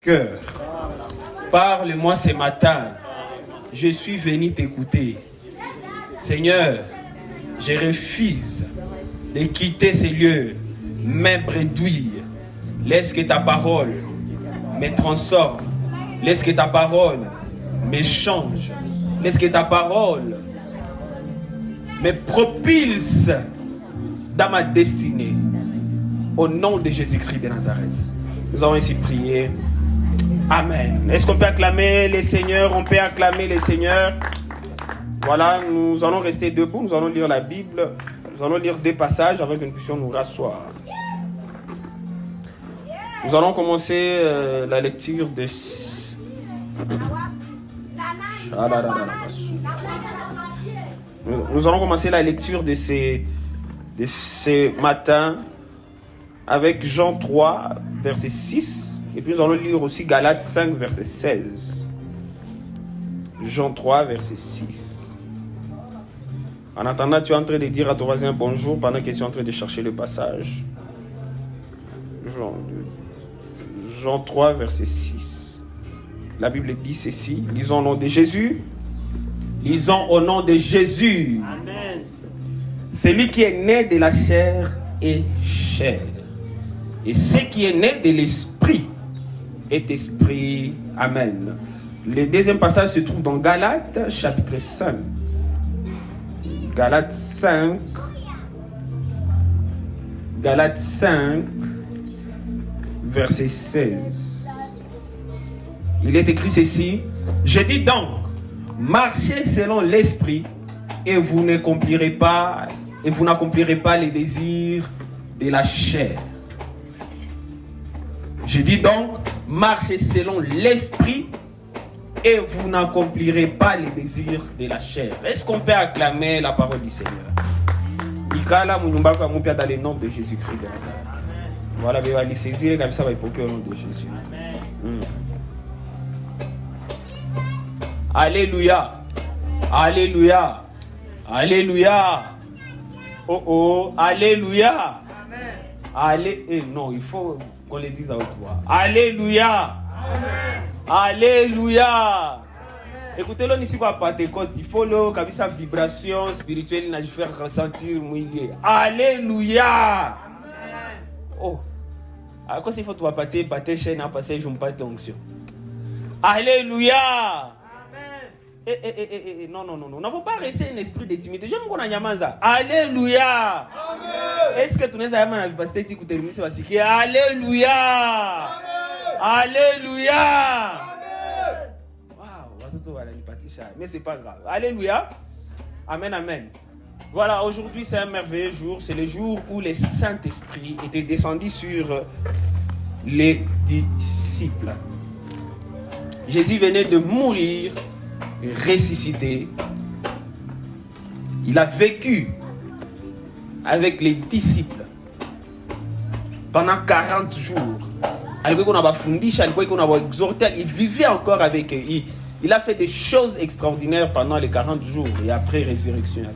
cœur. Parle-moi ce matin. Je suis venu t'écouter. Seigneur, je refuse de quitter ces lieux, main bredouille. Laisse que ta parole me transforme. Laisse que ta parole me change. Laisse que ta parole me propulse dans ma destinée. Au nom de Jésus-Christ de Nazareth. Nous avons ainsi prié. Amen. Est-ce qu'on peut acclamer les seigneurs? On peut acclamer les seigneurs. Voilà, nous allons rester debout. Nous allons lire la Bible. Nous allons lire des passages avant que nous puissions nous rasseoir. Nous allons commencer la lecture de... Nous allons commencer la lecture de ce matin avec Jean 3, verset 6. Et puis nous allons lire aussi Galates 5, verset 16. Jean 3, verset 6. En attendant, tu es en train de dire à ton voisin bonjour pendant que tu es en train de chercher le passage. Jean 3, verset 6. La Bible dit ceci. Lisons au nom de Jésus. Lisons au nom de Jésus. Amen. Celui qui est né de la chair est chair. Et ce qui est né de l'esprit est esprit. Amen. Le deuxième passage se trouve dans Galates, chapitre 5. Galates 5. Galates 5, verset 16. Il est écrit ceci. Je dis donc, marchez selon l'esprit et vous n'accomplirez pas les désirs de la chair. Je dis donc, marchez selon l'esprit et vous n'accomplirez pas les désirs de la chair. Est-ce qu'on peut acclamer la parole du Seigneur? Dans le nom de Jésus-Christ de Nazareth. Voilà, vous allez saisir comme ça, va époquer au nom de Jésus. Alléluia. Alléluia. Alléluia. Oh oh. Alléluia. Allez. Non, il faut qu'on le dise à haute voix. Alléluia. Alléluia. Écoutez-le ici quoi Pentecôte, il faut le comme ça vibration spirituelle il nous faire ressentir mouillé. Alléluia. Oh. À quoi il faut toi partir chaîne à passer je me pas onction. Alléluia. Non, nous n'avons pas resté un esprit de timidité. Je me connais Yamaza. Alléluia. Amen. Est-ce que tu n'es pas à vivacité si tu termines ce que Alléluia. Amen. Alléluia. Waouh, mais c'est pas grave. Alléluia. Amen, amen. Voilà, aujourd'hui c'est un merveilleux jour. C'est le jour où le Saint-Esprit était descendu sur les disciples. Jésus venait de mourir, ressuscité. Il a vécu avec les disciples pendant 40 jours. Il vivait encore avec eux. Il a fait des choses extraordinaires pendant les 40 jours et après résurrection.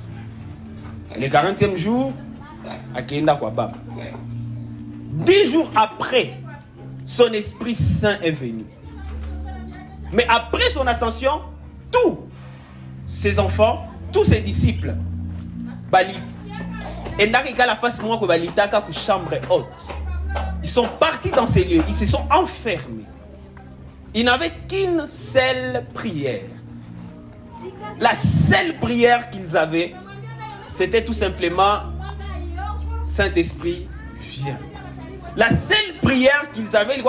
Le 40e jour, 10 jours après, son Esprit Saint est venu. Mais après son ascension, tous ses enfants, tous ses disciples, chambre haute. Ils sont partis dans ces lieux, ils se sont enfermés. Ils n'avaient qu'une seule prière. La seule prière qu'ils avaient, c'était tout simplement Saint-Esprit, viens. La seule prière qu'ils avaient,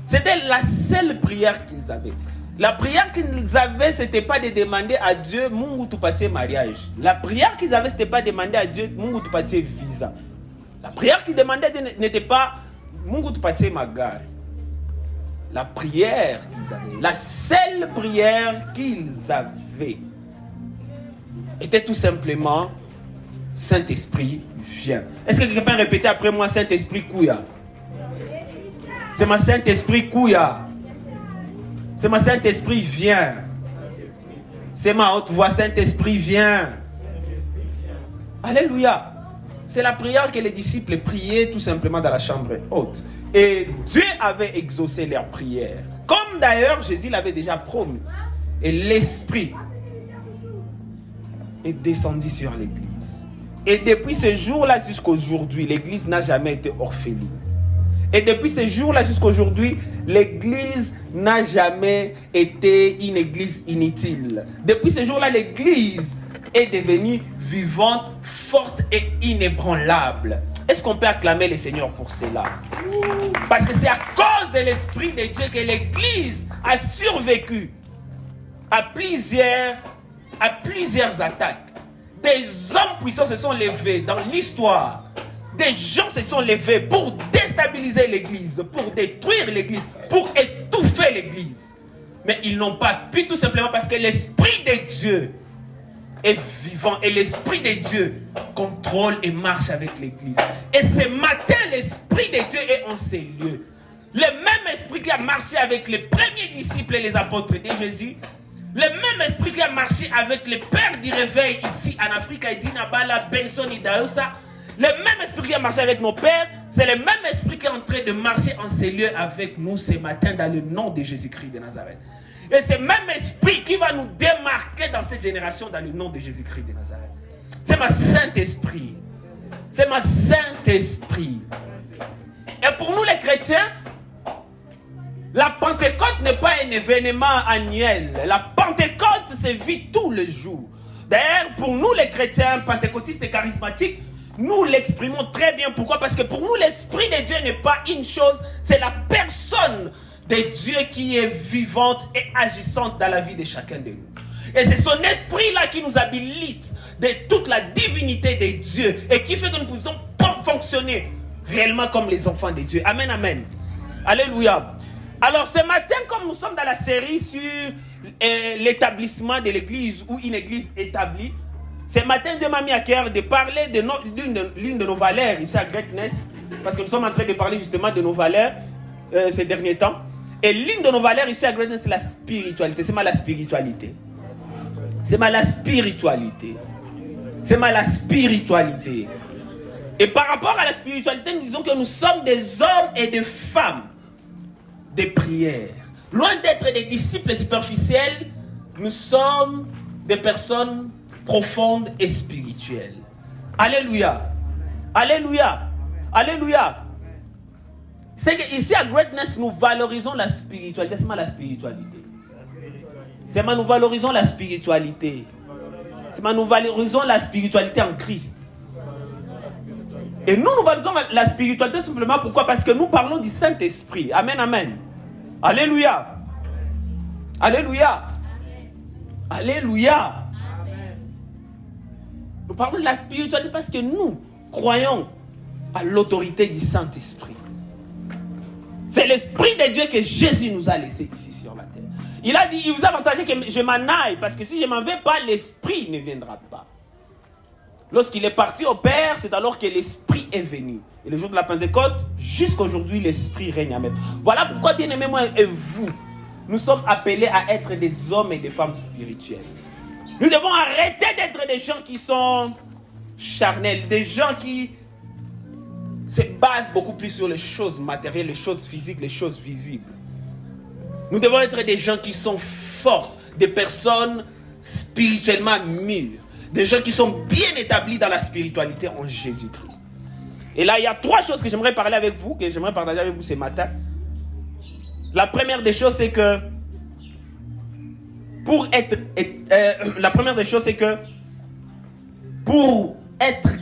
c'était la seule prière qu'ils avaient. La prière qu'ils avaient, ce n'était pas de demander à Dieu Mungu tupatie mariage. La prière qu'ils avaient, ce n'était pas de demander à Dieu Mungu tupatie visa. La prière qu'ils demandaient n'était pas Mungu tupatie magari. La prière qu'ils avaient, la seule prière qu'ils avaient, était tout simplement Saint-Esprit, viens. Est-ce que quelqu'un peut répéter après moi Saint-Esprit Kouya? C'est ma Saint-Esprit Kouya. C'est ma Saint-Esprit viens. C'est ma haute voix Saint-Esprit viens. Alléluia. C'est la prière que les disciples priaient tout simplement dans la chambre haute. Et Dieu avait exaucé leurs prières. Comme d'ailleurs Jésus l'avait déjà promis. Et l'Esprit est descendu sur l'Église. Et depuis ce jour-là jusqu'à aujourd'hui, l'Église n'a jamais été orpheline. Et depuis ce jour-là jusqu'à aujourd'hui, l'Église n'a jamais été une Église inutile. Depuis ce jour-là, l'Église est devenue vivante, forte et inébranlable. Est-ce qu'on peut acclamer le Seigneur pour cela? Parce que c'est à cause de l'Esprit de Dieu que l'Église a survécu à plusieurs attaques. Des hommes puissants se sont levés dans l'histoire. Des gens se sont levés pour déstabiliser l'Église, pour détruire l'Église, pour étouffer l'Église. Mais ils n'ont pas pu, tout simplement parce que l'Esprit de Dieu est vivant et l'Esprit de Dieu contrôle et marche avec l'Église. Et ce matin, l'Esprit de Dieu est en ces lieux. Le même Esprit qui a marché avec les premiers disciples et les apôtres de Jésus, le même Esprit qui a marché avec les pères du réveil ici en Afrique, Aïdina Bala, Benson et Daosa, le même Esprit qui a marché avec nos pères, c'est le même Esprit qui est en train de marcher en ces lieux avec nous ce matin dans le nom de Jésus-Christ de Nazareth. Et c'est le même Esprit qui va nous démarquer dans cette génération dans le nom de Jésus-Christ de Nazareth. C'est ma Saint-Esprit. C'est ma Saint-Esprit. Et pour nous les chrétiens, la Pentecôte n'est pas un événement annuel. La Pentecôte se vit tous les jours. D'ailleurs, pour nous les chrétiens pentecôtistes et charismatiques, nous l'exprimons très bien. Pourquoi? Parce que pour nous, l'Esprit de Dieu n'est pas une chose, c'est la personne de Dieu qui est vivante et agissante dans la vie de chacun de nous. Et c'est son esprit-là qui nous habilite de toute la divinité de Dieu et qui fait que nous pouvons fonctionner réellement comme les enfants de Dieu. Amen, amen. Alléluia. Alors ce matin, comme nous sommes dans la série sur l'établissement de l'église ou une église établie, ce matin, Dieu m'a mis à cœur de parler de l'une de nos valeurs ici à Greatness, parce que nous sommes en train de parler justement de nos valeurs ces derniers temps. Et l'une de nos valeurs ici à Greatness, c'est la spiritualité. C'est mal la spiritualité. C'est mal la spiritualité. C'est mal la spiritualité. Et par rapport à la spiritualité, nous disons que nous sommes des hommes et des femmes de prière. Loin d'être des disciples superficiels, nous sommes des personnes profondes et spirituelles. Alléluia. Alléluia. Alléluia. C'est qu'ici à Greatness, nous valorisons la spiritualité. C'est la spiritualité. C'est nous valorisons la spiritualité. C'est nous valorisons la spiritualité en Christ. Et nous valorisons la spiritualité simplement pourquoi? Parce que nous parlons du Saint-Esprit. Amen, amen. Alléluia. Alléluia. Alléluia. Nous parlons de la spiritualité parce que nous croyons à l'autorité du Saint-Esprit. C'est l'Esprit de Dieu que Jésus nous a laissé ici sur la terre. Il a dit, il vous a avantagé que je m'en aille, parce que si je ne m'en vais pas, l'Esprit ne viendra pas. Lorsqu'il est parti au Père, c'est alors que l'Esprit est venu. Et le jour de la Pentecôte, jusqu'à aujourd'hui, l'Esprit règne à même. Voilà pourquoi, bien-aimés, moi et vous, nous sommes appelés à être des hommes et des femmes spirituels. Nous devons arrêter d'être des gens qui sont charnels, des gens qui se basent beaucoup plus sur les choses matérielles, les choses physiques, les choses visibles. Nous devons être des gens qui sont forts, des personnes spirituellement mûres, des gens qui sont bien établis dans la spiritualité en Jésus-Christ. Et là, il y a 3 choses que j'aimerais parler avec vous, que j'aimerais partager avec vous ce matin. La première des choses, c'est que pour être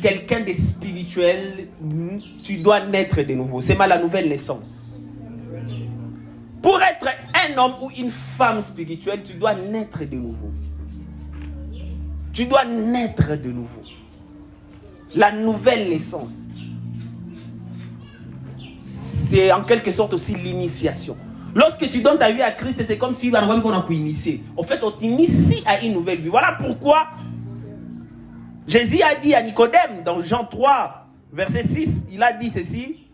quelqu'un de spirituel, tu dois naître de nouveau. C'est la nouvelle naissance. Pour être un homme ou une femme spirituelle, tu dois naître de nouveau. Tu dois naître de nouveau. La nouvelle naissance, c'est en quelque sorte aussi l'initiation. Lorsque tu donnes ta vie à Christ, c'est comme si on a pu initier. En fait, on t'initie à une nouvelle vie. Voilà pourquoi Jésus a dit à Nicodème, dans Jean 3, verset 6, il a dit ceci.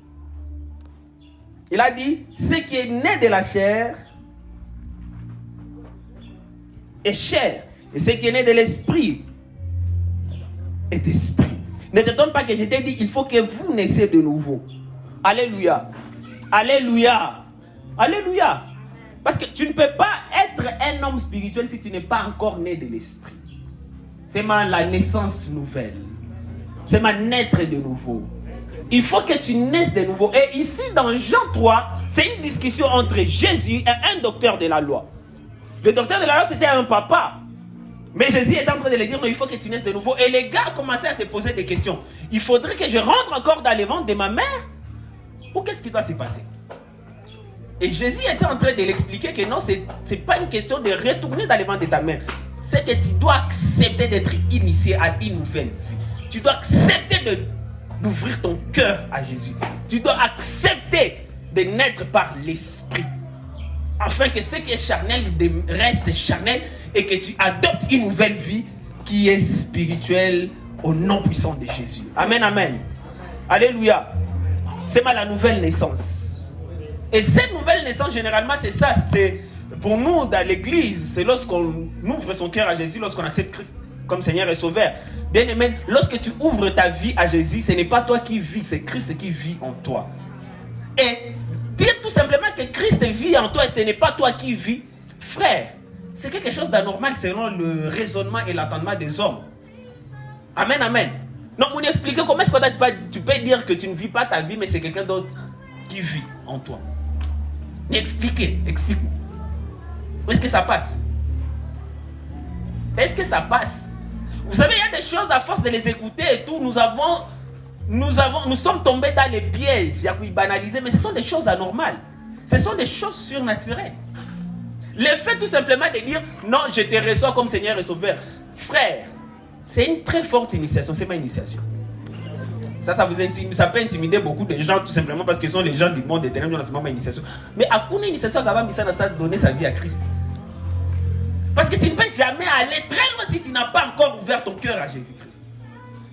Il a dit, ce qui est né de la chair est chair. Et ce qui est né de l'esprit est esprit. Ne t'étonne pas que je t'ai dit, il faut que vous naissiez de nouveau. Alléluia. Alléluia. Alléluia. Parce que tu ne peux pas être un homme spirituel si tu n'es pas encore né de l'esprit. C'est la naissance nouvelle. C'est naître de nouveau. Il faut que tu naisses de nouveau. Et ici, dans Jean 3, c'est une discussion entre Jésus et un docteur de la loi. Le docteur de la loi, c'était un papa. Mais Jésus est en train de lui dire, non, il faut que tu naisses de nouveau. Et les gars commençaient à se poser des questions. Il faudrait que je rentre encore dans les ventres de ma mère? Ou qu'est-ce qui doit se passer? Et Jésus était en train de l'expliquer que non, c'est pas une question de retourner dans les ventres de ta mère. C'est que tu dois accepter d'être initié à une nouvelle vie. Tu dois accepter d'ouvrir ton cœur à Jésus. Tu dois accepter de naître par l'esprit. Afin que ce qui est charnel reste charnel et que tu adoptes une nouvelle vie qui est spirituelle au nom puissant de Jésus. Amen, amen. Alléluia. C'est la nouvelle naissance. Et cette nouvelle naissance, généralement, c'est ça. C'est pour nous, dans l'église, c'est lorsqu'on ouvre son cœur à Jésus, lorsqu'on accepte Christ comme Seigneur et Sauveur. Bien aimé, lorsque tu ouvres ta vie à Jésus, ce n'est pas toi qui vis, c'est Christ qui vit en toi. Et dire tout simplement que Christ vit en toi et ce n'est pas toi qui vis, frère, c'est quelque chose d'anormal selon le raisonnement et l'entendement des hommes. Amen, amen. Non, vous expliquez comment est-ce que tu peux dire que tu ne vis pas ta vie, mais c'est quelqu'un d'autre qui vit en toi. Explique-moi. Est-ce que ça passe? Est-ce que ça passe? Vous savez, il y a des choses à force de les écouter et tout, nous sommes tombés dans les pièges, il y a banalisé, mais ce sont des choses anormales. Ce sont des choses surnaturelles. Le fait tout simplement de dire, non, je te reçois comme Seigneur et Sauveur. Frère, c'est une très forte initiation, c'est ma initiation. Ça peut intimider beaucoup de gens tout simplement parce que ce sont les gens du monde éternel dans ce moment d'initiation. Mais à quoi une initiation ça donner sa vie à Christ? Parce que tu ne peux jamais aller très loin si tu n'as pas encore ouvert ton cœur à Jésus-Christ.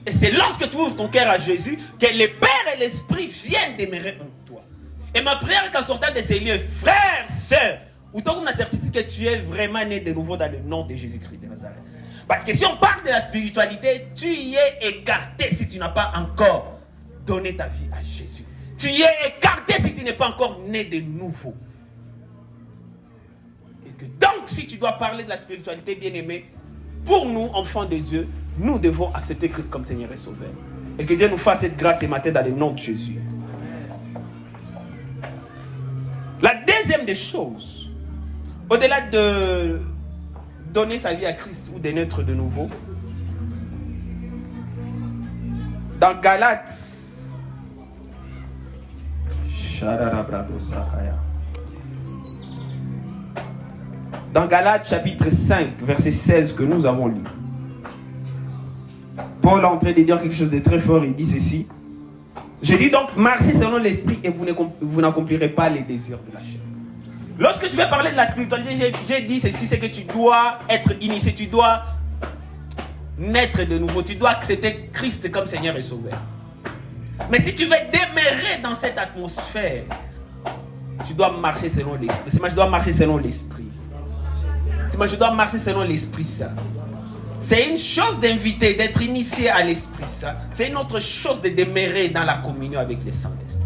Et c'est lorsque tu ouvres ton cœur à Jésus que le Père et l'Esprit viennent demeurer en toi. Et ma prière qu'en sortant de ces lieux, frères, sœurs, ou tant qu'on a certitude que tu es vraiment né de nouveau dans le nom de Jésus-Christ de Nazareth. Parce que si on parle de la spiritualité, tu y es écarté si tu n'as pas encore donné ta vie à Jésus. Tu y es écarté si tu n'es pas encore né de nouveau. Et que donc, si tu dois parler de la spiritualité, bien-aimé, pour nous, enfants de Dieu, nous devons accepter Christ comme Seigneur et Sauveur. Et que Dieu nous fasse cette grâce ce matin dans le nom de Jésus. La deuxième des choses, au-delà de donner sa vie à Christ ou de naître de nouveau, dans Galates, chapitre 5, verset 16 que nous avons lu, Paul est en train de dire quelque chose de très fort. Il dit ceci: je dis donc, marchez selon l'esprit et vous n'accomplirez pas les désirs de la chair. Lorsque tu veux parler de la spiritualité, j'ai dit ceci, c'est que tu dois être initié, tu dois naître de nouveau, tu dois accepter Christ comme Seigneur et Sauveur. Mais si tu veux demeurer dans cette atmosphère, tu dois marcher selon l'esprit. C'est moi, je dois marcher selon l'esprit. C'est moi, je dois marcher selon l'Esprit Saint. C'est une chose d'inviter, d'être initié à l'Esprit Saint. C'est une autre chose de demeurer dans la communion avec le Saint-Esprit.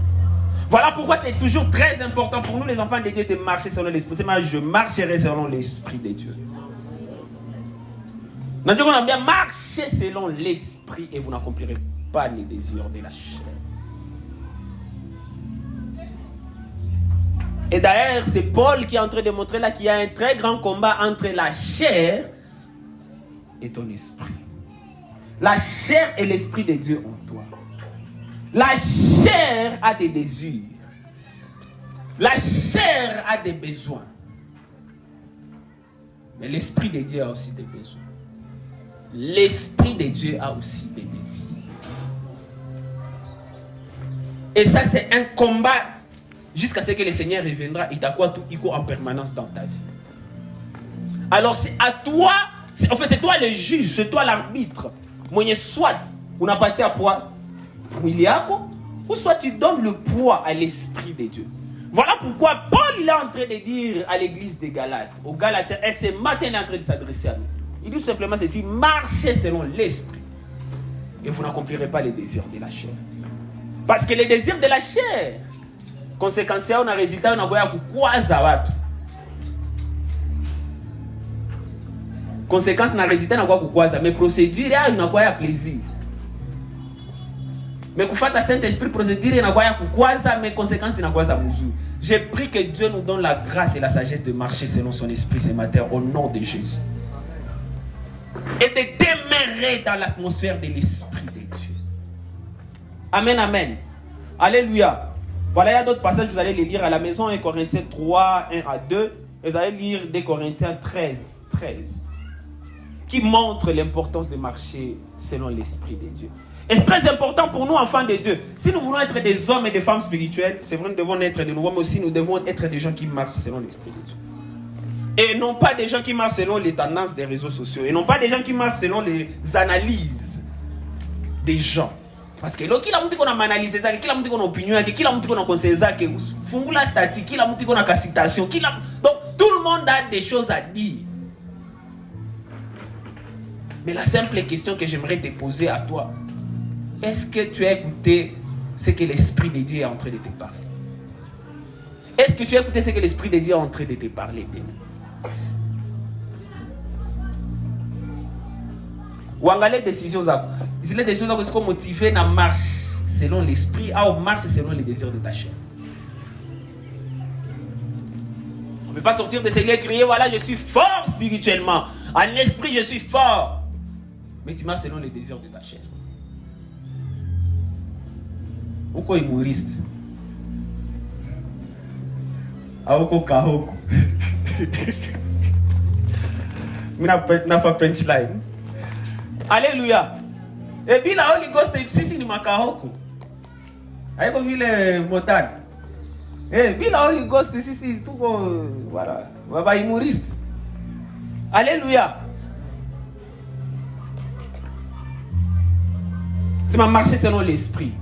Voilà pourquoi c'est toujours très important pour nous les enfants de Dieu de marcher selon l'Esprit. C'est moi, je marcherai selon l'Esprit de Dieu. Nous disons qu'on a bien marché selon l'Esprit et vous n'accomplirez pas les désirs de la chair. Et d'ailleurs, c'est Paul qui est en train de montrer là qu'il y a un très grand combat entre la chair et ton esprit. La chair et l'Esprit de Dieu en toi. La chair a des désirs. La chair a des besoins. Mais l'Esprit de Dieu a aussi des besoins. L'Esprit de Dieu a aussi des désirs. Et ça, c'est un combat jusqu'à ce que le Seigneur reviendra. Il t'a quoi tout en permanence dans ta vie. Alors, c'est à toi, en fait, c'est toi le juge, c'est toi l'arbitre. Moi, soit on n'a pas à poids, ou soit tu donnes le poids à l'Esprit de Dieu. Voilà pourquoi Paul il est en train de dire à l'église des Galates, aux Galatiens, et ce matin il est en train de s'adresser à nous. Il dit tout simplement ceci: marchez selon l'Esprit et vous n'accomplirez pas les désirs de la chair. Parce que les désirs de la chair Conséquence on a résultat on a goya kukwaza watu. Conséquence na résultat na goya kukwaza mais procédure ya na goya plaisir. Mais kufata Saint-Esprit procédure na goya kukwaza mais conséquence na goya muzuri. J'ai pris que Dieu nous donne la grâce et la sagesse de marcher selon son esprit ce matin au nom de Jésus. Et de demeurer dans l'atmosphère de l'esprit de Dieu. Amen, amen. Alléluia. Voilà, il y a d'autres passages, vous allez les lire à la maison, 1 Corinthiens 3, 1 à 2. Vous allez lire 2 Corinthiens 13, qui montre l'importance de marcher selon l'esprit de Dieu. Et c'est très important pour nous, enfants de Dieu. Si nous voulons être des hommes et des femmes spirituels, c'est vrai, nous devons être de nouveau, mais aussi nous devons être des gens qui marchent selon l'esprit de Dieu. Et non pas des gens qui marchent selon les tendances des réseaux sociaux. Et non pas des gens qui marchent selon les analyses des gens. Parce que kila mtu kona analyse zake, kila mtu kona opinion yake, kila mtu kona conseil zake, fungula statique, kila mtu kona citation, donc tout le monde a des choses à dire. Mais la simple question que j'aimerais te poser à toi, est-ce que tu as écouté ce que l'Esprit de Dieu est en train de te parler? Est-ce que tu as écouté ce que l'Esprit de Dieu est en train de te parler? Ou en les décisions, les décisions sont motivées dans la marche selon l'esprit, ou marche selon les désirs de ta chair. On ne peut pas sortir de ces lieux et crier, voilà, je suis fort spirituellement. En esprit, je suis fort. Mais tu marches selon les désirs de ta chair. Pourquoi humoriste? Aoko kahoko. Mina fait punchline. Alléluia. Et puis la Holy Ghost si ni makahoko. Aiko vile motane. Et puis la Holy Ghost si tout voilà, baba humoriste. Alléluia. C'est ma marcher selon l'esprit.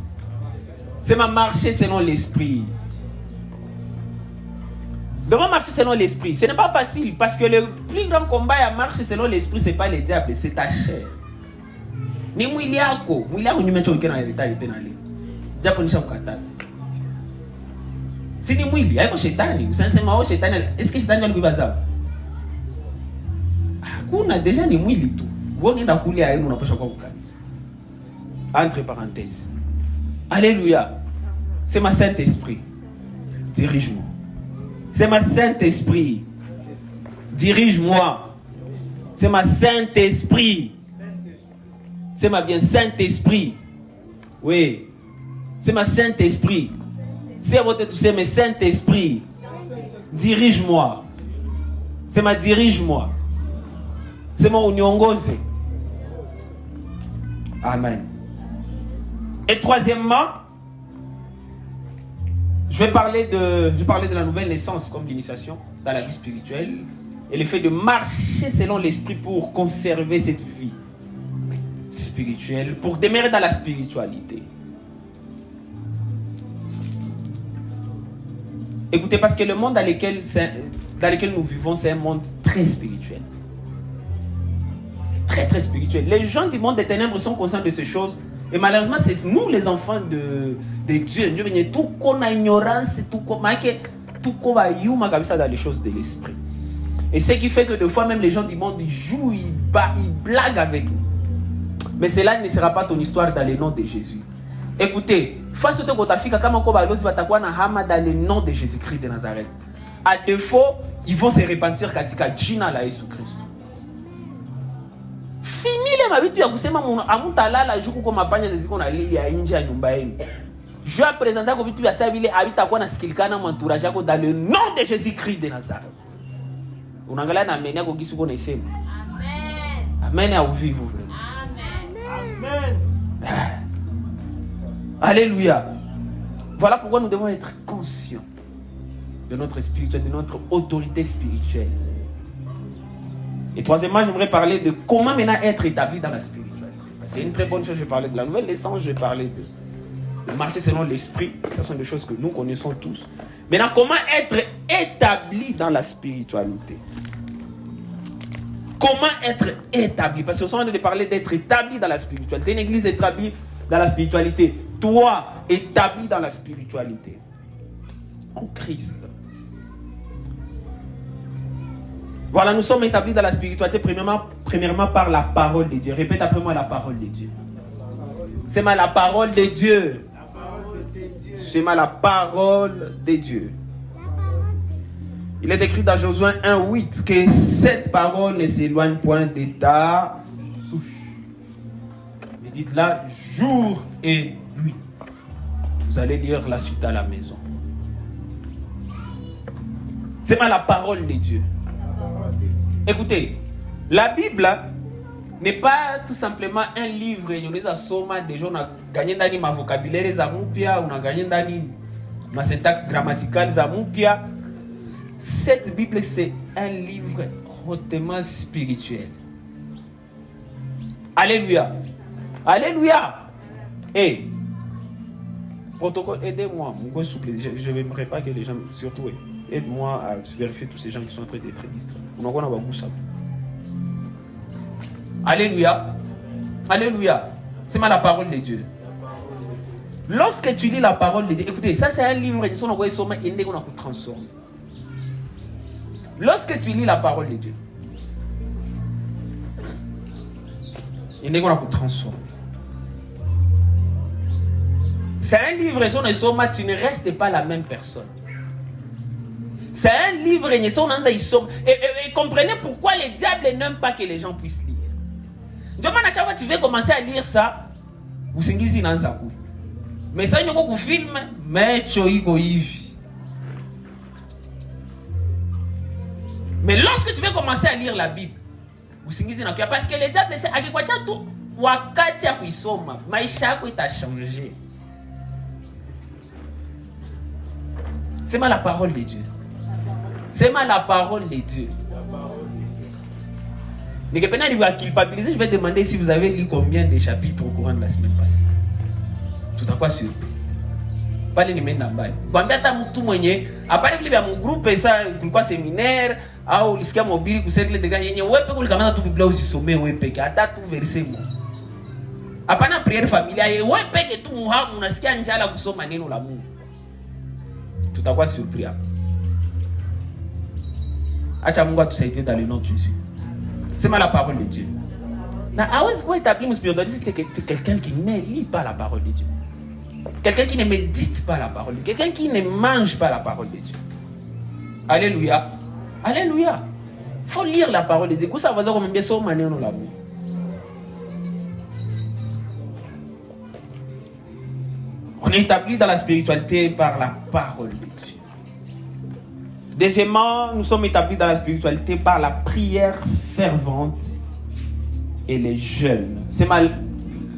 C'est ma marcher selon l'esprit. Devant marcher selon l'esprit, ce n'est pas facile parce que le plus grand combat à marcher selon l'esprit, ce n'est pas le diable, c'est ta chair. Ni mwili yako nimecho ukena heritage tena leo. Japo nishakukataza. Si ni mwili, haiko shetani. Usisema oh shetani, est-ce que shetani alikuiba zao? Hakuna, déjà ni mwili tu. Wewe unaenda kule hayo unapaswa kwa kukanisa. Entre parenthèses. Alléluia. C'est ma Saint-Esprit. Dirige-moi. C'est ma Saint-Esprit. Dirige-moi. C'est ma Saint-Esprit. C'est ma bien Saint-Esprit. Oui. C'est ma Saint-Esprit. C'est votre tout, c'est mes Saint-Esprit. Dirige-moi. C'est ma dirige-moi. C'est mon unyongoze. Amen. Et troisièmement, je vais parler de la nouvelle naissance comme l'initiation dans la vie spirituelle et le fait de marcher selon l'esprit pour conserver cette vie spirituelle, pour demeurer dans la spiritualité. Écoutez, parce que le monde dans lequel nous vivons, c'est un monde très spirituel. Très, très spirituel. Les gens du monde des ténèbres sont conscients de ces choses. Et malheureusement, c'est nous les enfants de Dieu. Dieu veut tout qu'on a ignorance, tout qu'on va yuma comme ça dans les choses de l'esprit. Et ce qui fait que des fois, même les gens du monde, ils jouent, ils blaguent avec nous. Mais cela ne sera pas ton histoire dans le nom de Jésus. Écoutez, face au Tokotafika, comme on va dans le nom de Jésus-Christ de Nazareth. À défaut, ils vont se repentir katika jina la Jésus Christ. Fini les mabitu ya kusema amutalala juku kwa mapanya zeziko na lili ya nje ya nyumba yenu. Je vais présenter ko bitu ya sabile habita kwa nasikilikana mwantourage yako dans le nom de Jésus-Christ de Nazareth. Unaangalia na ameni yako kisu kona isema. Amen. Amen ya uvivu vile. Amen. Amen. Alléluia. Voilà pourquoi nous devons être conscients de notre spiritualité, de notre autorité spirituelle. Et troisièmement, j'aimerais parler de comment maintenant être établi dans la spiritualité. C'est une très bonne chose, je parlais de la nouvelle naissance, je parlais de marcher selon l'esprit. Ce sont des choses que nous connaissons tous. Maintenant, comment être établi dans la spiritualité? Comment être établi? Parce que nous sommes en train de parler d'être établi dans la spiritualité. Une église établie dans la spiritualité. Toi, établi dans la spiritualité. en Christ. Voilà, nous sommes établis dans la spiritualité premièrement par la parole de Dieu. Répète après moi, la parole de Dieu. C'est la parole de Dieu. C'est la parole de Dieu. Il est écrit dans Josué 1:8 que cette parole ne s'éloigne point de ta bouche. Mais dites-la jour et nuit. Vous allez lire la suite à la maison. C'est la parole de Dieu. Écoutez, la Bible n'est pas tout simplement un livre. Il y a des gens qui ont gagné dans ma vocabulaire, on a gagné dans ma syntaxe grammaticale. Cette Bible, c'est un livre hautement spirituel. Alléluia. Alléluia. Et protocole, aidez-moi. Je n'aimerais pas que les gens, surtout, aide-moi à vérifier tous ces gens qui sont en train d'être distraits. Alléluia. Alléluia. C'est la parole de Dieu. Lorsque tu lis la parole de Dieu, écoutez, ça c'est un livre qui nous transforme. Lorsque tu lis la parole de Dieu, il nous transforme. C'est un livre, tu ne restes pas la même personne. C'est un livre, et comprenez pourquoi les diables n'aiment pas que les gens puissent lire. Demande à chaque fois que tu veux commencer à lire ça, vous singizi nanza ku. Mais ça, il y a beaucoup de films, mais lorsque tu veux commencer à lire la Bible, vous singizi nanza ku. Parce que les diables, c'est à quoi tu as tout, wakati ya kuisoma, maisha yako ita changé. C'est la parole de Dieu. C'est la parole de Dieu. Je vais demander si vous avez lu combien de chapitres au courant de la semaine passée. Tout à quoi surpris. Pas les numéros d'ambal. Quand tu as tout moyen, après que mon groupe ça, quoi séminaire, ah ou l'iskia mobile, ou cercle de gars, il y a ouais peut que le camarade tout bible aussi sommet ouais peut que ata tout verset moi. Après la prière familiale, ouais peut que tout muhamu nasikia njala kusoma neno la Mungu. Tout à quoi surpris. Acha Mungu atusaidie dans le nom de Jésus. C'est la parole de Dieu. Est-ce que établir mon spiritualité, c'est quelqu'un qui ne lit pas la parole de Dieu. Quelqu'un qui ne médite pas la parole de Dieu. Quelqu'un qui ne mange pas la parole de Dieu. Alléluia. Alléluia. Il faut lire la parole de Dieu. Ça va comme bien sûr manier nous l'amour. On est établi dans la spiritualité par la parole de Dieu. Deuxièmement, nous sommes établis dans la spiritualité par la prière fervente et les jeûnes. C'est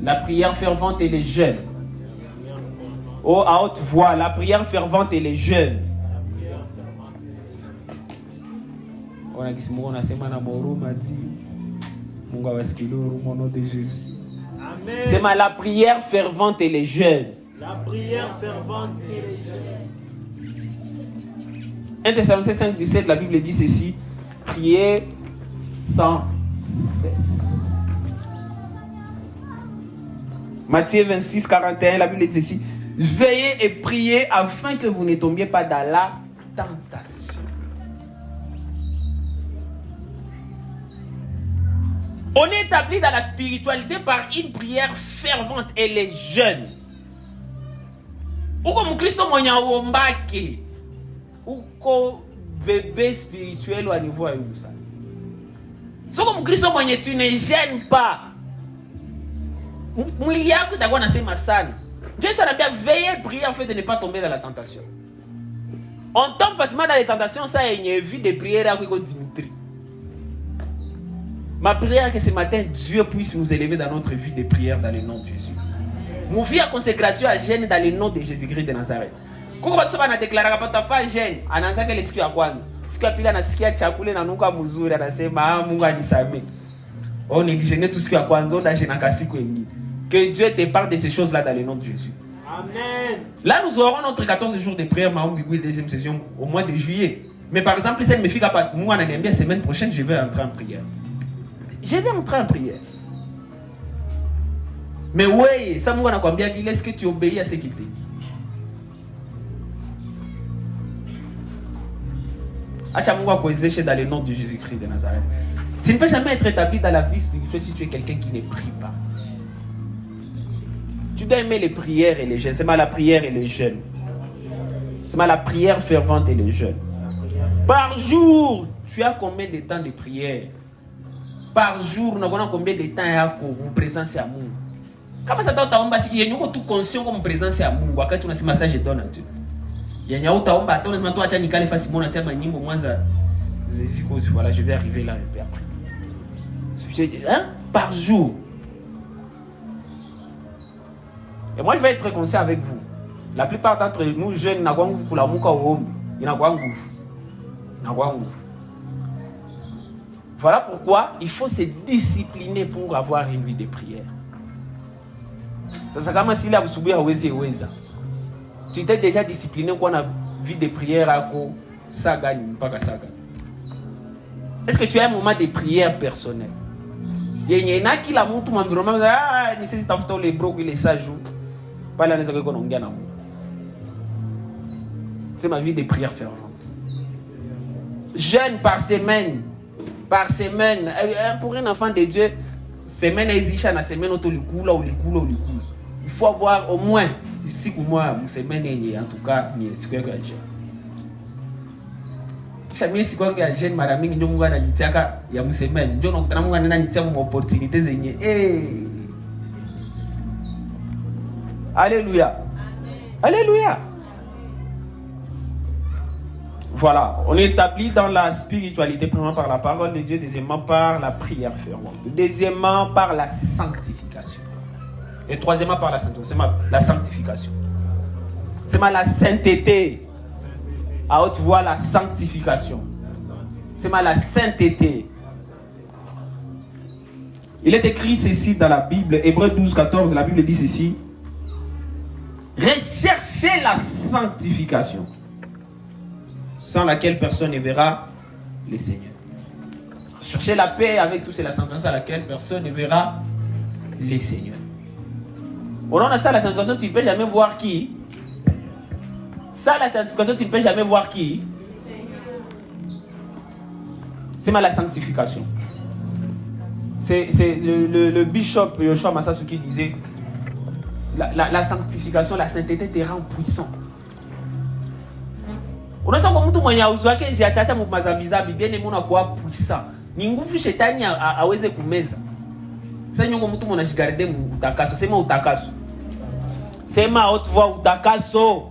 la prière fervente et les jeûnes. Oh, à haute voix, la prière fervente et les jeûnes. On a dit, on a semana moro m'a dit, Mungu awasikilo au nom de Jésus. Amen. C'est la prière fervente et les jeûnes. La prière fervente et les jeûnes. 1 Thessaloniciens 5:17, la Bible dit ceci: priez sans cesse. Matthieu 26:41, la Bible dit ceci: veillez et priez afin que vous ne tombiez pas dans la tentation. On est établi dans la spiritualité par une prière fervente et les jeûnes. Uko mukristo mwenye uombake. Uko bébé spirituel au niveau ya Yusa. Soko mkristo mwenye tu ne gênes pas. Mwili yako itakuwa nasema sana. Jésus a bien veillé, prier afin de ne pas tomber dans la tentation. On tombe facilement dans les tentations, ça y a une vie de prière avec Dimitri. Ma prière que ce matin, Dieu puisse nous élever dans notre vie de prière dans le nom de Jésus. Mon vie à consécration à gêne dans le nom de Jésus-Christ de Nazareth. Kuko watu bana deklara kapata fa gêne, anaanza kile siku ya kwanza. Siku ya pili anasikia chakula na nuka mzuri, anasema Mungu anisamee. On niligene tout siku ya kwanza, on a gêné ka siku nyingine. Que Dieu te parle de ces choses-là dans le nom de Jésus. Amen. Là, nous aurons notre 14 jours de prière, Mahom Bigou, deuxième session, au mois de juillet. Mais par exemple, si elle me fait pas, moi, la semaine prochaine, je vais entrer en prière. Je vais entrer en prière. Mais oui, ça, moi, on a combien de est-ce que tu obéis à ce qu'il te dit? Dans le nom de Jésus-Christ de Nazareth. Tu ne peux jamais être établi dans la vie spirituelle si tu es quelqu'un qui ne prie pas. Tu dois aimer les prières et les jeûnes. C'est mal la prière et les jeûnes. C'est mal la prière fervente et les jeûnes. Par jour, tu as combien de temps de prière? Par jour, nous avons combien de temps de présence à Mungu? Comment ça t'a dit qu'il y a tout conscient comme présence à Mungu? Quand tu as ce message donne à Dieu. Il y a voilà, je vais arriver là un peu après. Par jour. Et moi, je vais être conscient avec vous. La plupart d'entre nous, jeunes, voilà pourquoi il faut se discipliner pour avoir une vie de prière. Tu t'es déjà discipliné pour une vie de prière. Est-ce que tu as un moment de prière personnel? Il y en a qui la montrent mon environnement. Ah, nécessite d'avoir les bros qui les s'ajoutent. Pas la nécessité qu'on gagne. C'est ma vie de prière fervente. Jeûne par semaine. Par semaine. Pour un enfant de Dieu, semaine existe la semaine où il faut avoir au moins 6 mois, une semaine, en tout cas, c'est quoi que j'ai. Jamais si quoi que j'ai madame ni ndongo na nitiaka ya musemeni ndio nakutana mungu anena nitia mu opportunité zenye Alléluia. Alléluia. Voilà, on est établi dans la spiritualité, premièrement par la parole de Dieu, deuxièmement par la prière fervente, deuxièmement par la sanctification, et troisièmement par la sanctification. C'est la sainteté. À haute voix, la sanctification. C'est la sainteté. Il est écrit ceci dans la Bible, Hébreux 12, 14, la Bible dit ceci. Recherchez la sanctification, sans laquelle personne ne verra le Seigneur. Cherchez la paix avec tous et la sanctification, à laquelle personne ne verra le Seigneur. Au nom de ça, la sanctification, tu ne peux jamais voir qui? Ça, la sanctification, tu ne peux jamais voir qui? C'est la sanctification. C'est le bishop Yoshua Masasu qui disait la sanctification, la sainteté te rend puissant. Unaweza kwa mtu mwenye uzo wake ziachacha mumazambiza bibiene muna kuwa puissant. Ni nguvu shetani aweze kumeza. Sasa nyongo mtu mwana shigaride utakaso. Sema utakaso. Sema haute voix utakaso.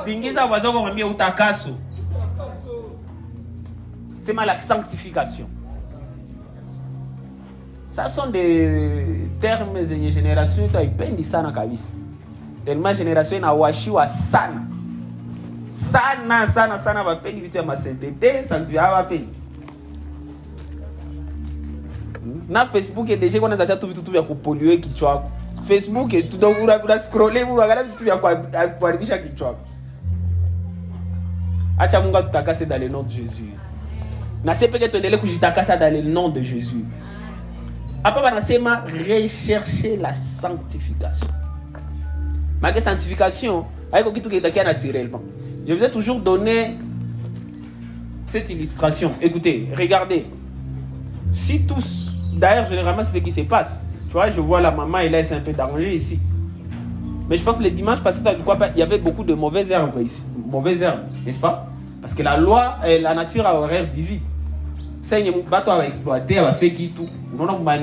Tingiza wazoko mwambie utakaso. Sema la sanctification. Ça sont des termes zenye génération itaipendi sana kabisa. Tellement génération inawashiwa sana. Sana wapendi vitu ya masentete, santu ya wapendi. Na Facebook deje kwa nazacha tu vitu vya kupolluer kichwa chako. Facebook tu una scroller mu angalia vitu vya kuharibisha kichwa chako. Acha Mungu tutakase dans le nom de Jésus. Na sepe que tuendelee kujitakasa dans le nom de Jésus. Apa banasema rechercher la sanctification. Ma sanctification, haiko kitu kitakia naturellement. Je vous ai toujours donné cette illustration. Écoutez, regardez. Si tous, d'ailleurs, généralement, c'est ce qui se passe. Tu vois, je vois la maman, elle laisse un peu d'arranger ici. Mais je pense que le dimanche passé, il y avait beaucoup de mauvaises herbes ici. Mauvaises herbes, n'est-ce pas? Parce que la loi, la nature a horreur divine. Ça, il y a un bateau à exploiter, à faire qui tout. On a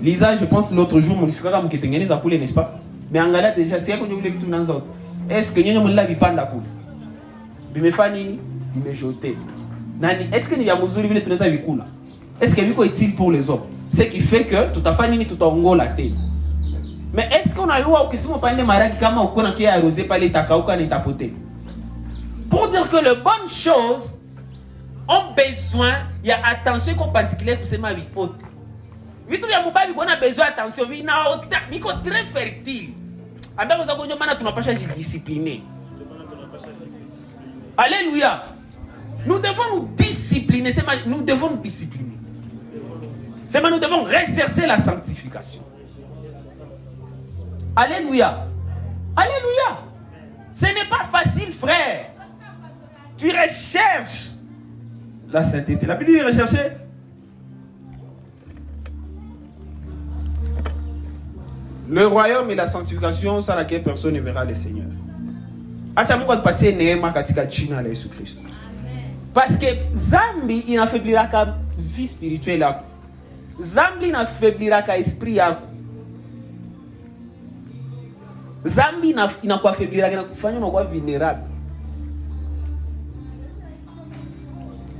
Lisa, je pense, l'autre jour, mon frère, n'est-ce pas? Mais en Gala, déjà, c'est qu'on voulait tout dans les autres. Est-ce que nous avons la vie panda cool? Bimefani, bimejoté. Nani, est-ce que nous avons besoin de tout ça vie cool? Est-ce que nous est-il pour les autres? Ce qui fait que tout a fait tout en la tête. Mais est-ce qu'on a eu ou que si on parle de maraki comme on connaît qui a arrosé par les takauka et tapoté? Pour dire que les bonnes choses ont besoin, il y a attention qu'on particulier pour ces ma vie haute. Oui, tout le monde a besoin d'attention, oui, c'est très fertile. Discipliner. Alléluia. Nous devons nous discipliner. Nous devons nous discipliner. Nous devons rechercher la sanctification. Alléluia. Alléluia. Ce n'est pas facile, frère. Tu recherches la sainteté. La Bible dit rechercher le royaume et la sanctification sans laquelle personne ne verra le Seigneur. Parce que Zambi inaffaiblira ka vie spirituelle yako. Zambi inaffaiblira ka esprit yako. Zambi inakuaffaiblira na kufanya unakuwa vulnerable.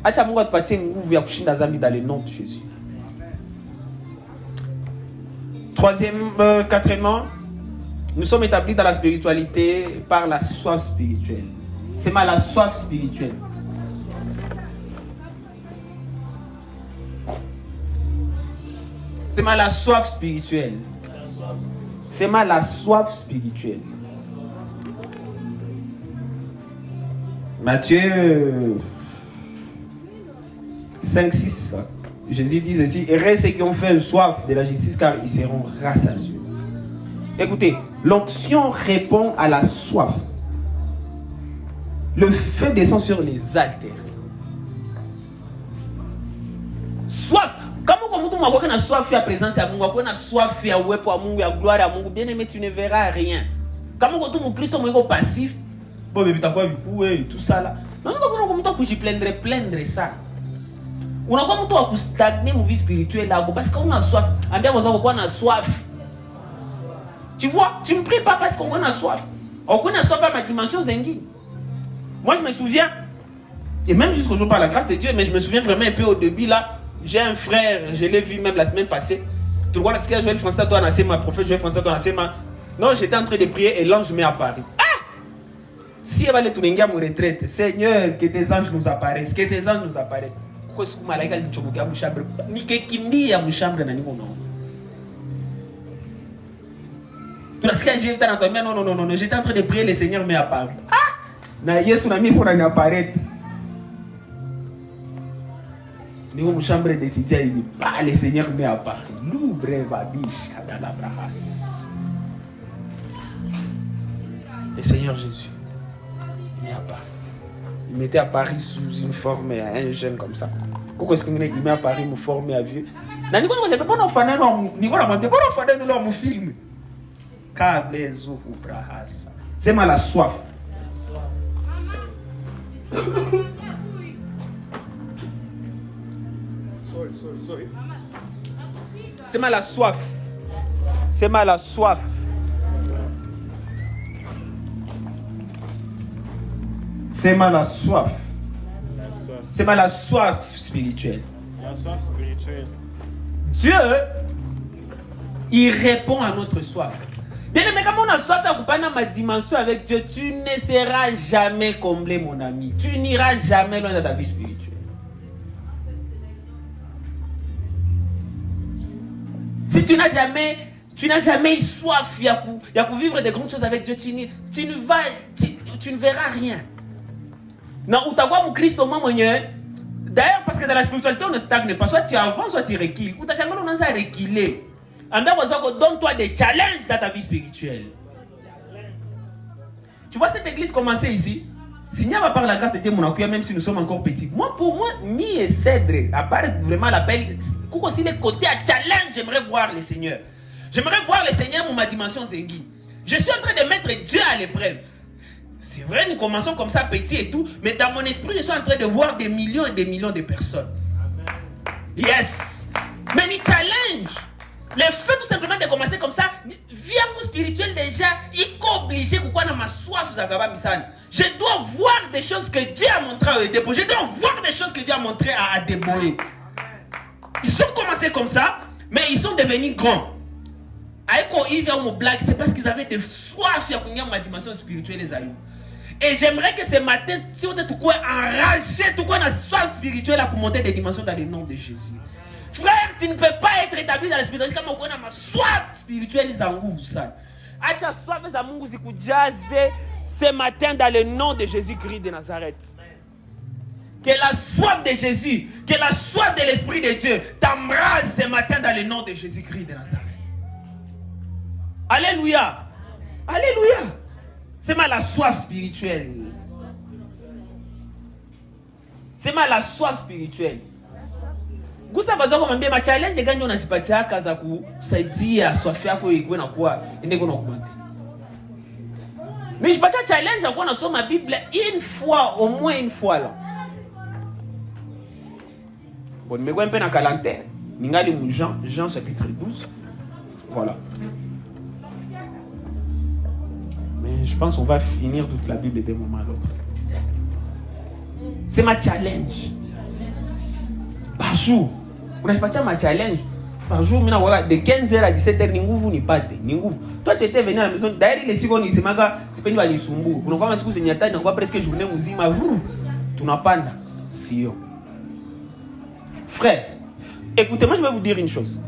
Acha Mungu atupatie nguvu ya kushinda zambi dans le nom de Jésus. Quatrièmement, nous sommes établis dans la spiritualité par la soif spirituelle. C'est mal la soif spirituelle. C'est mal la soif spirituelle. C'est mal la soif spirituelle. Matthieu 5-6. Jésus dit ceci: heureux ceux qui ont fait soif de la justice, car ils seront rassasiés. Écoutez, l'onction répond à la soif. Le feu descend sur les altères. Soif. Comment tu m'as soif à la présence à Mungu, tu as soif à uwepo wa Mungu, à gloire à Mungu, bien aimé, tu ne verras rien. Comment tu m'as Christ passif, bon bébé t'as quoi vu tout ça là. Non, comment tu plaindre ça. On a comment tu stagner mon vie spirituelle là parce qu'on a soif. Ambia on a soif. Tu vois, tu ne pries pas parce qu'on a soif. On a soif à ma dimension zengi. Moi je me souviens, et même jusqu'au jour par la grâce de Dieu, mais je me souviens vraiment un peu au début là. J'ai un frère, je l'ai vu même la semaine passée. Tu vois, ce qu'il a joué le français, toi, ma prophète, joué le français, toi, non, j'étais en train de prier et l'ange m'est apparu. Ah! Si elle va aller tout le monde à mon retraite, Seigneur, que tes anges nous apparaissent, que tes anges nous apparaissent. Pourquoi est-ce que malaika dit chomoka à mouchambre? Mike kimbi à mouchambre nani mon nom. Tu vois ce que j'ai vu dans ton main? Non, j'étais en train de prier, le Seigneur m'est apparu. Ah! Na Yesu na mi faut na apparaître. Niveau chambre de Titia, il dit, bah, le Seigneur m'est apparu. L'ouvre, babiche, kadala brahas. Le Seigneur Jésus, il m'est apparu. Il m'était apparu sous une forme à un jeune comme ça. Pourquoi est-ce qu'il m'est apparu, me former à vieux? N'a ni quoi, je ne peux pas en faire un ni quoi, je ne peux pas en faire un film. Kablezo ou brahas. C'est mal la soif. Sorry. C'est mal la soif. C'est mal la soif. C'est mal la soif. C'est mal la soif spirituelle. La soif spirituelle. Dieu, il répond à notre soif. Bien aimé, comme on a soif à ma dimension avec Dieu, tu ne seras jamais comblé, mon ami. Tu n'iras jamais loin de ta vie spirituelle. Si tu n'as jamais eu soif, il y a vivre des grandes choses avec Dieu, tu ne verras rien. Non, ou t'as quoi mon Christ au moment d'ailleurs, parce que dans la spiritualité, on ne stagne pas. Soit tu avances, soit tu recules. Ou t'as jamais on a reculé. Donne-toi des challenges dans ta vie spirituelle. Tu vois cette église commencer ici? S'il n'y a pas par la grâce de Dieu, mon accueil, même si nous sommes encore petits. Moi, pour moi, Mi et Cèdre, à part vraiment l'appel, aussi les côtés à challenge, j'aimerais voir le Seigneur. J'aimerais voir le Seigneur dans ma dimension zengi. Je suis en train de mettre Dieu à l'épreuve. C'est vrai, nous commençons comme ça, petit et tout, mais dans mon esprit, je suis en train de voir des millions et des millions de personnes. Amen. Yes. Mais il challenge. Le fait tout simplement de commencer comme ça, vie spirituelle déjà, il est obligé pourquoi dans ma soif, je dois voir des choses que Dieu a montré à Debo. Je dois voir des choses que Dieu a montré à Deboé. Ils ont commencé comme ça, mais ils sont devenus grands. C'est parce qu'ils avaient de soif à ma dimension spirituelle. Et j'aimerais que ce matin, si on est tout quoi enragé, tout quoi dans la soif spirituelle à monter des dimensions dans le nom de Jésus. Frère, tu ne peux pas être établi dans la spiritualité comme on a ma soif spirituelle. Acha soif za Mungu zikujaze ce matin dans le nom de Jésus-Christ de Nazareth. Que la soif de Jésus, que la soif de l'Esprit de Dieu t'embrase ce matin dans le nom de Jésus-Christ de Nazareth. Alléluia. Alléluia. C'est mal la soif spirituelle. C'est la soif spirituelle. Gusa bazo kumwambia ma challenge gani unazipatia kaza kusaidia soif yako ikuwe na kuwa ende kuna augmenter. Mais je pas challenge à quoi on soma Bible une fois, au moins une fois là. Bon, mais quoi un peu dans calendaire. Ningali Jean chapitre 12. Voilà. Mais je pense qu'on va finir toute la Bible d'un moment à l'autre. C'est ma challenge. Par jour. On n'a pas ma challenge. Par jour, de 15h à 17h, ninguvu ni pate. Ninguvu. Toi, tu étais venu à la maison. D'ailleurs, les secondes, c'est maga, c'est pas une sumbu. On a commencé à se nyata, on a presque journée muzima. Tu n'as pas de si. Frère, écoutez-moi, je vais vous dire une chose.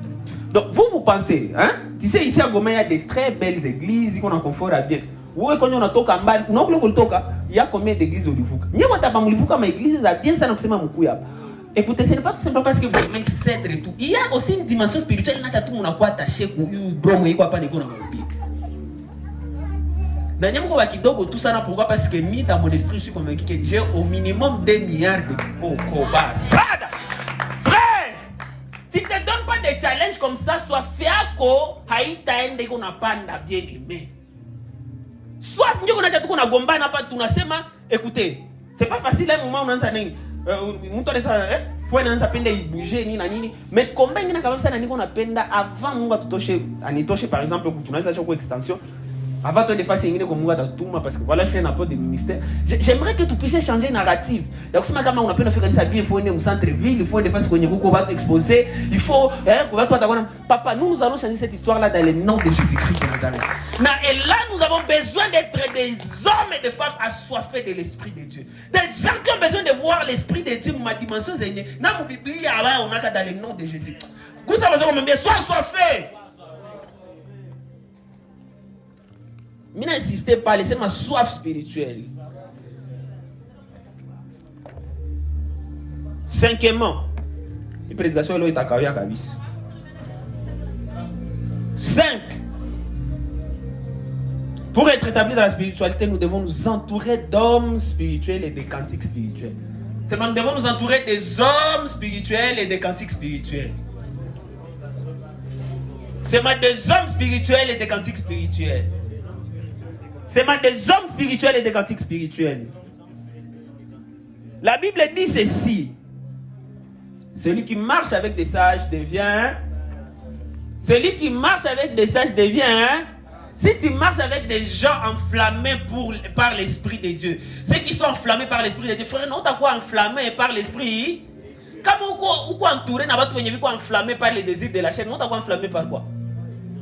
Donc, vous pensez, hein? Tu sais, ici à Goma, il y a de très belles églises qu'on a confort à bien. Où est-ce qu'on a toka mbali? On a oublié toka. Il y a combien d'églises au Livuka? N'y a pas de Livuka, mais l'église a bien ça, donc c'est ma moukouya. Écoutez, ce n'est pas tout simplement parce que vous aimez cèdre et tout. Il y a aussi une dimension spirituelle. N'a tout le monde attaché pour bromo et quoi pas de quoi dans le pied. Dernièrement, on va kidogo tout ça pourquoi parce que mis dans mon esprit je suis convaincu que j'ai au minimum 2 milliards de koba. Sada, frère, si tu te donnes pas des challenges comme ça, soit fiako haïta ende qu'on a pas bien aimé. Soit nous on a déjà tout qu'on a gomba n'a pas tout na sema. Écoutez, c'est pas facile un moment où on a ça. Mtu anaweza fue anaanza penda ibouger nini na nini mais combien ngine kama sana niko napenda avant Mungu atutoshe anitoshe par exemple tunaweza acha kwa extension avant toi de faire ingine kwa Mungu atatuma parce que voilà je fais un appel de ministère. J'aimerais que tu puisses changer narrative. Ya kusema kama unapenda fika kanisa bien faut au centre ville, il faut des faces kwenye kuko watu exposer, il faut kwa watu wataona papa nous allons changer cette histoire là dans le nom de Jésus-Christ de Nazareth. Et là nous avons besoin d'être des hommes et des femmes assoiffés de l'esprit de Dieu. Des gens qui ont besoin de voir l'esprit de Dieu ma dimension zéné. Na mu Biblia on a dans le nom de Jésus. Vous savez comment bien sois assoiffé. Je n'insistez pas, laissez ma soif spirituelle. Cinquièmement, la prédication est à Kawia Kabis. 5. Pour être établis dans la spiritualité, nous devons nous entourer d'hommes spirituels et de cantiques spirituels. Nous devons nous entourer des hommes spirituels et des cantiques spirituels. C'est des hommes spirituels et des cantiques spirituels. C'est des hommes spirituels et des cantiques spirituels. La Bible dit ceci. Celui qui marche avec des sages devient. Celui qui marche avec des sages devient. Si tu marches avec des gens enflammés par l'Esprit de Dieu, ceux qui sont enflammés par l'Esprit de Dieu, frère, non, t'as quoi enflammé par l'Esprit? Comme ou quoi entouré, n'a pas quoi enflammé par les désirs de la chair, non, t'as quoi enflammé par quoi?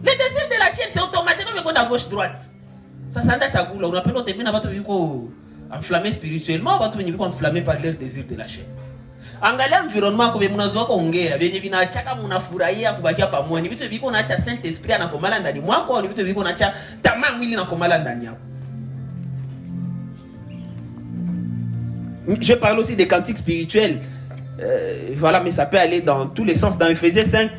Les désirs de la chair, c'est automatiquement qu'on à gauche-droite. Ça s'entend chagula. On appelle l'autre mais n'a pas enflammé spirituellement, on va enflammé par leur désir de la chair. Angalia environnement ko mnazoa kuongea vyenye vinachaka mnafurahia kubakia pamoja ni vitu viko naacha Saint Esprit anakomala ndani mwako ni vitu viko naacha tamaa mwili nakomala ndani yako. Je parle aussi des cantiques spirituels. Voilà, mais ça peut aller dans tous les sens. Dans Ephésiens 5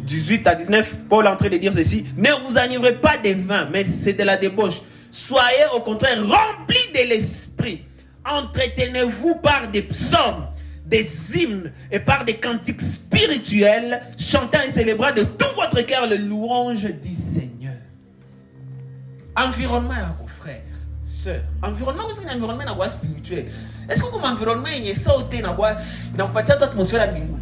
18 à 19, Paul est en train de dire ceci. Ne vous enivrez pas de vin, mais c'est de la débauche. Soyez au contraire remplis de l'esprit. Entretenez-vous par des psaumes, des hymnes et par des cantiques spirituels, chantant et célébrant de tout votre cœur le louange du Seigneur. Environnement, frère, sœur. Environnement, c'est un environnement spirituel. Est-ce que comme environnement, il y a ça ou il y a pas d'atmosphère à l'atmosphère?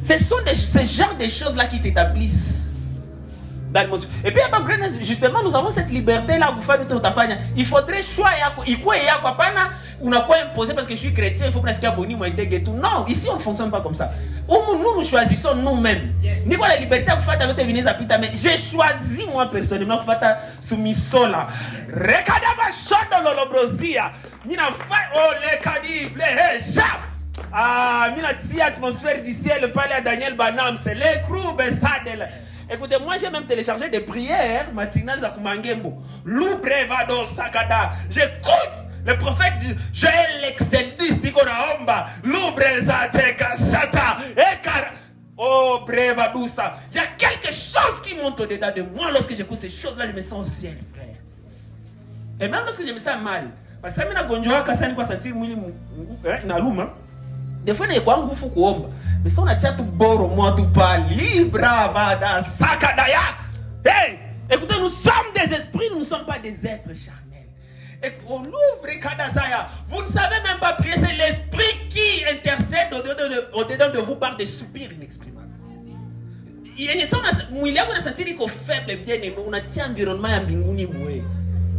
Ce sont ce genre de choses-là qui t'établissent dans l'atmosphère. Et puis, justement, nous avons cette liberté-là. Vous faites tout à fait. Il faudrait choisir. Il faut pas imposer parce que je suis chrétien. Il faut presque abonner moi et tout. Non, ici, on ne fonctionne pas comme ça. Nous choisissons nous-mêmes. Ni quoi la liberté vous faites avec Venise à Pita, mais j'ai choisi moi personnellement pour faire soumission là. Recadaba chodo lolobrosia. Mina fa oh le cadible chap. Ah, mina tia atmosphère du ciel, parler à Daniel Banam, c'est les croubes sadel. Écoutez, moi j'ai même téléchargé des prières matinales à Kumangembo. Loubrevado Sakada. J'écoute le prophète Joël Exceldis Sikoraomba. Loubreza Teka Shata. Ekara. Oh, Brevadousa. Il y a quelque chose qui monte au-dedans de moi lorsque j'écoute ces choses-là, je me sens au ciel, frère. Et même lorsque je me sens mal. Parce que mimi nagonjwa kasa ni kwa sentir mwili inaluma. Des fois ni kwa nguvu kuomba. Mais ça on a tout boro moi tout pas libre va sakadaya. Hey, écoutez, nous sommes des esprits, nous ne sommes pas des êtres charnels. Et on ouvre kadazaya. Vous ne savez même pas prier, c'est l'esprit qui intercède au-dedans de vous par des soupirs inexprimables.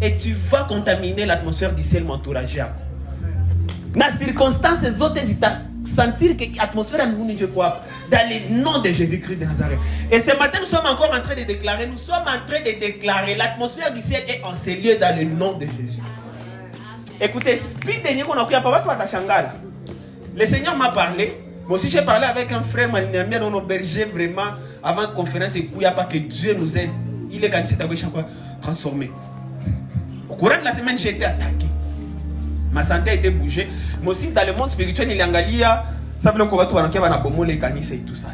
Et tu vas contaminer l'atmosphère du ciel m'entourage. Dans les circonstances autres, sentir que l'atmosphère est mbinguni, je crois, dans le nom de Jésus-Christ de Nazareth. Et ce matin, nous sommes encore en train de déclarer, l'atmosphère du ciel est encelée dans le nom de Jésus. Écoutez, le Seigneur m'a parlé. Moi aussi, j'ai parlé avec un frère Malinamia dans nos bergers vraiment avant la conférence. Et il n'y a pas que Dieu nous aide. Il est candidat à chaque fois transformé. Au courant de la semaine, j'ai été attaqué. Ma santé a été bougée. Moi aussi, dans le monde spirituel, il y a un galia. Ça veut dire qu'on va tout annoncer à bomo les canis et tout ça.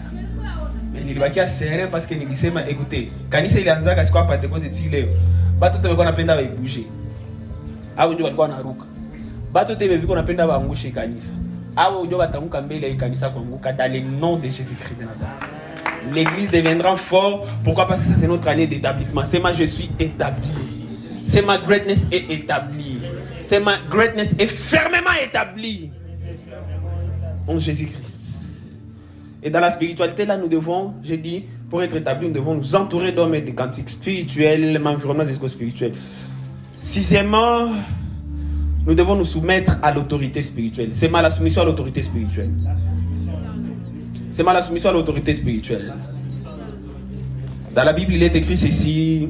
Mais il va y avoir serein parce que il dit écoutez, canis il y a un zag à ce qu'on pas de côté de Tileo. Bateau te qu'on appelle d'avoir bougé. Ah oui, on va na ruka. Bateau te qu'on appelle d'avoir angouché canis. Dans le nom de Jésus-Christ de Nazareth. L'église deviendra fort. Pourquoi? Parce que c'est notre année d'établissement. C'est ma je suis établi. C'est ma greatness est établie. C'est ma greatness est fermement établie. En Jésus-Christ. Et dans la spiritualité, là, nous devons, j'ai dit, pour être établis, nous devons nous entourer d'hommes et de cantiques spirituels, environnement spirituel. Sixièmement, nous devons nous soumettre à l'autorité spirituelle. C'est mal la soumission à l'autorité spirituelle. C'est mal la soumission à l'autorité spirituelle. Dans la Bible, il est écrit ceci.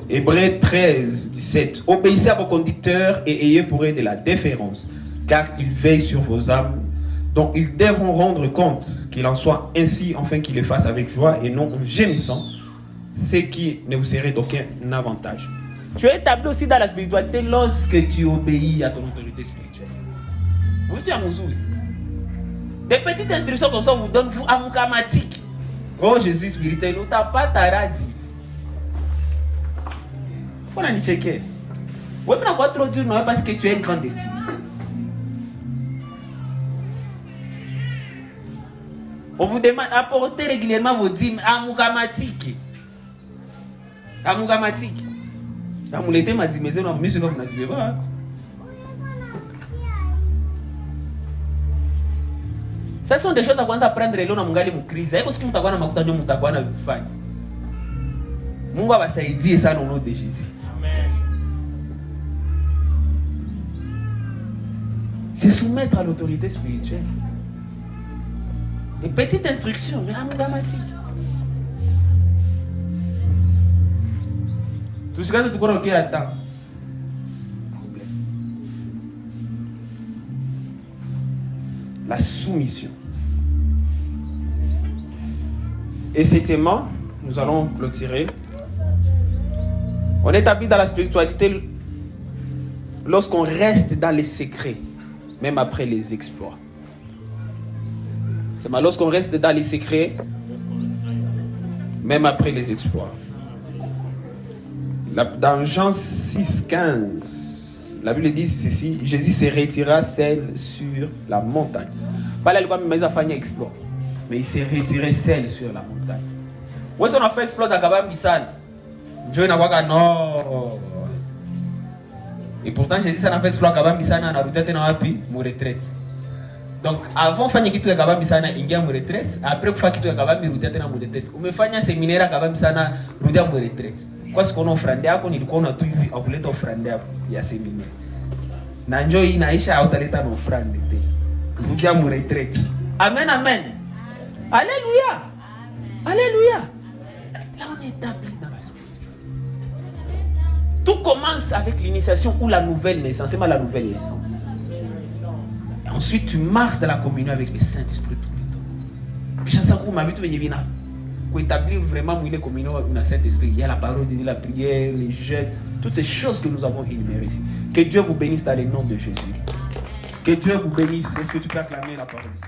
Hébreux 13, 17. Obéissez à vos conducteurs et ayez pour eux de la déférence, car ils veillent sur vos âmes. Donc ils devront rendre compte qu'il en soit ainsi, afin qu'ils le fassent avec joie et non en gémissant, ce qui ne vous serait d'aucun avantage. Tu es établi aussi dans la spiritualité lorsque tu obéis à ton autorité spirituelle. Oui, tu as Mouzoui. Des petites instructions comme ça vous donnent, vous, à Moukamatique. Oh, Jésus spirituel, nous t'as pas taradi. On a dit checker. Oui, mais on va trop dur, non, parce que tu es une grande destinée. On vous demande d'apporter régulièrement vos dîmes à Moukamatique. Amugamatique. Amulete m'a dit mais non monsieur comme n'azibé pas. Ça sont des choses à kwanza prendre leo na mungali mu crise. Haiko siku mtakuwa na makuta ndio mtakuwa na vifanya. Mungu awasaidie sana au nom de Jésus. Amen. C'est soumettre à l'autorité spirituelle. Des petites instructions mais amugamatique. Tout ce que tu crois qu'il y a temps. La soumission. Et septièmement, nous allons clôturer. On est établi dans la spiritualité lorsqu'on reste dans les secrets, même après les exploits. C'est mal lorsqu'on reste dans les secrets, même après les exploits. Dans Jean 6,15, la Bible dit ceci: Jésus se retira seul sur la montagne. Pas là, il va me faire un exploit, mais il s'est retiré seul sur la montagne. Où est-ce qu'on a fait exploit à Kabam Bissan? Dieu n'a pas non. Et pourtant, Jésus s'en a fait exploit à Kabam Bissan, on a route à mon retraite. Donc, avant de faire un Kabam Bissan, il y a mon retraite. Après, il faut qu'il y ait un Kabam Bissan, mon retraite. On me fait un séminaire à Kabam Bissan, route à mon retraite. Kwa siku na ofrande yako nilikuwa na tu hivi akuleta ofrande yako ya seminaire. Na njoo hii inaisha hautaleta na ofrande pe. Kuja mu retreat. Amen amen. Alléluia. Alléluia. Là on est établi dans la spiritualité. Tout commence avec l'initiation ou la nouvelle naissance, c'est mal la nouvelle naissance. Et ensuite tu marches dans la communion avec le Saint-Esprit tout le temps. Kisha saku mabitu benye bina. Pour établir vraiment une communion avec le Saint-Esprit, il y a la parole de Dieu, la prière, les jeûnes, toutes ces choses que nous avons énumérées ici. Que Dieu vous bénisse dans le nom de Jésus. Que Dieu vous bénisse. Est-ce que tu peux acclamer la parole ici?